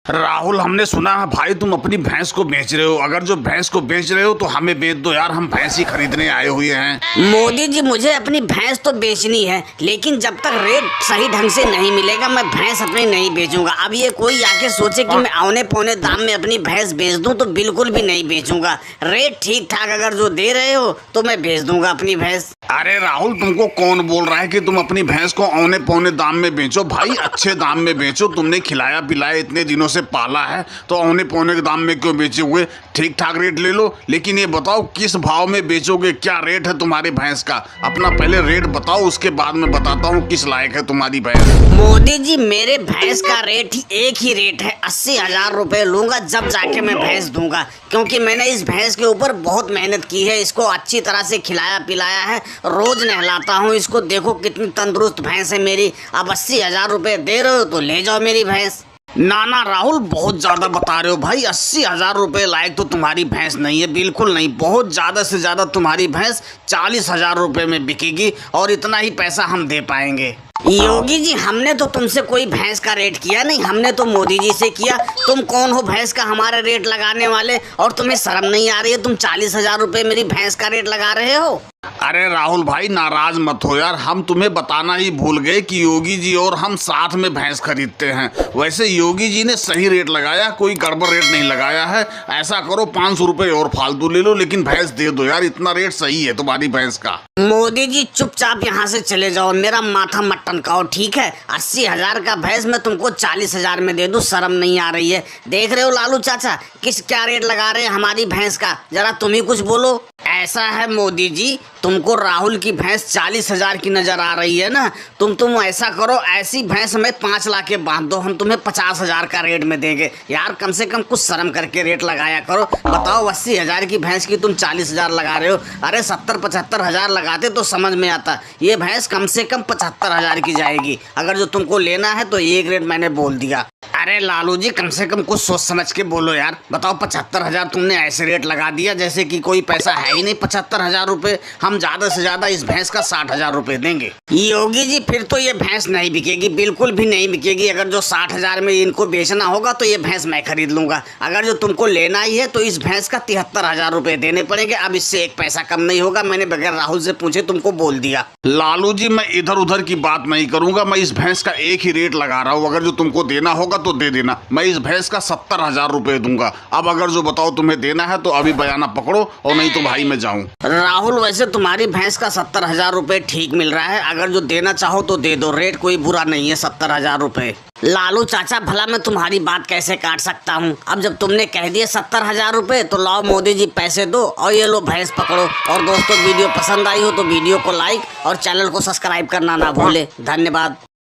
राहुल, हमने सुना है भाई तुम अपनी भैंस को बेच रहे हो। अगर जो भैंस को बेच रहे हो तो हमें बेच दो यार, हम भैंस ही खरीदने आए हुए हैं। मोदी जी, मुझे अपनी भैंस तो बेचनी है, लेकिन जब तक रेट सही ढंग से नहीं मिलेगा मैं भैंस अपनी नहीं बेचूंगा। अब ये कोई आके सोचे कि मैं औने पौने दाम में अपनी भैंस बेच दूं तो बिल्कुल भी नहीं बेचूंगा। रेट ठीक ठाक अगर जो दे रहे हो तो मैं बेच दूंगा अपनी भैंस। अरे राहुल, तुमको कौन बोल रहा है कि तुम अपनी भैंस को औने पौने दाम में बेचो? भाई अच्छे दाम में बेचो, तुमने खिलाया पिलाया इतने दिनों से पाला है तो औने पौने के दाम में क्यों बेचे हुए? ठीक ठाक रेट ले लो, लेकिन ये बताओ किस भाव में बेचोगे? क्या रेट है तुम्हारी भैंस का? अपना पहले रेट बताओ, उसके बाद मैं बताता हूँ किस लायक है तुम्हारी भैंस। मोदी जी, मेरे भैंस का रेट ही एक ही रेट है, 80,000 रुपए लूंगा जब जाके मैं भैंस दूंगा, क्योंकि मैंने इस भैंस के ऊपर बहुत मेहनत की है। इसको अच्छी तरह से खिलाया पिलाया है, रोज नहलाता हूँ इसको। देखो कितनी तंदुरुस्त भैंस है मेरी। अब 80,000 रुपए दे रहे हो तो ले जाओ मेरी भैंस। ना राहुल, बहुत ज्यादा बता रहे हो भाई। 80,000 रुपए लायक तो तुम्हारी भैंस नहीं है, बिल्कुल नहीं। बहुत ज्यादा से ज्यादा तुम्हारी भैंस 40,000 रुपए में बिकेगी और इतना ही पैसा हम दे पाएंगे। योगी जी, हमने तो तुमसे कोई भैंस का रेट किया नहीं, हमने तो मोदी जी से किया। तुम कौन हो भैंस का हमारा रेट लगाने वाले? और तुम्हें शर्म नहीं आ रही है? तुम 40,000 रुपए मेरी भैंस का रेट लगा रहे हो। अरे राहुल भाई, नाराज मत हो यार, हम तुम्हें बताना ही भूल गए कि योगी जी और हम साथ में भैंस खरीदते हैं। वैसे योगी जी ने सही रेट लगाया, कोई गड़बड़ रेट नहीं लगाया है। ऐसा करो 500 रुपए और फालतू ले लो, लेकिन भैंस दे दो यार, इतना रेट सही है तुम्हारी भैंस का। मोदी जी, चुपचाप यहाँ से चले जाओ, मेरा माथा मत टनकाओ, ठीक है? 80,000 का भैंस मैं तुमको 40,000 में दे दूं, शर्म नहीं आ रही है? देख रहे हो लालू चाचा क्या रेट लगा रहे हैं हमारी भैंस का? जरा तुम ही कुछ बोलो। ऐसा है मोदी जी, तुमको राहुल की भैंस 40,000 की नजर आ रही है ना? तुम ऐसा करो, ऐसी भैंस हमें 5 लाख के बांध दो, हम तुम्हें 50,000 का रेट में देंगे। यार कम से कम कुछ शर्म करके रेट लगाया करो। बताओ, 80,000 की भैंस की तुम 40,000 लगा रहे हो। अरे 70-75,000 लगाते तो समझ में आता। ये भैंस कम से कम 75,000 की जाएगी। अगर जो तुमको लेना है तो एक रेट मैंने बोल दिया। अरे लालू जी, कम से कम कुछ सोच समझ के बोलो यार। बताओ, 75,000 तुमने ऐसे रेट लगा दिया जैसे कि कोई पैसा है ही नहीं। 75,000 रुपए, हम ज्यादा से ज्यादा इस भैंस का 60,000 रुपए देंगे। योगी जी, फिर तो ये भैंस नहीं बिकेगी, बिल्कुल भी नहीं बिकेगी। अगर जो 60,000 में इनको बेचना होगा तो ये भैंस मैं खरीद लूंगा। अगर जो तुमको लेना ही है तो इस भैंस का 73,000 रुपए देने पड़ेंगे। अब इससे एक पैसा कम नहीं होगा, मैंने बगैर राहुल से पूछे तुमको बोल दिया। लालू जी, मैं इधर उधर की बात नहीं करूंगा, मैं इस भैंस का एक ही रेट लगा रहा हूँ। अगर जो तुमको देना होगा तो दे देना। मैं इस भैंस का 70,000 रुपए दूंगा। अब अगर जो बताओ तुम्हें देना है तो अभी बयाना पकड़ो, और नहीं तो भाई मैं जाऊं। राहुल, वैसे तुम्हारी भैंस का 70,000 रुपए ठीक मिल रहा है। अगर जो देना चाहो तो दे दो, रेट कोई बुरा नहीं है, 70,000 रुपए। लालू चाचा, भला मैं तुम्हारी बात कैसे काट सकता हूँ? अब जब तुमने कह दिए 70,000 रुपए तो लाओ मोदी जी, पैसे दो और ये लो भैंस पकड़ो। और दोस्तों, वीडियो पसंद आई हो तो वीडियो को लाइक और चैनल को सब्सक्राइब करना ना भूले। धन्यवाद।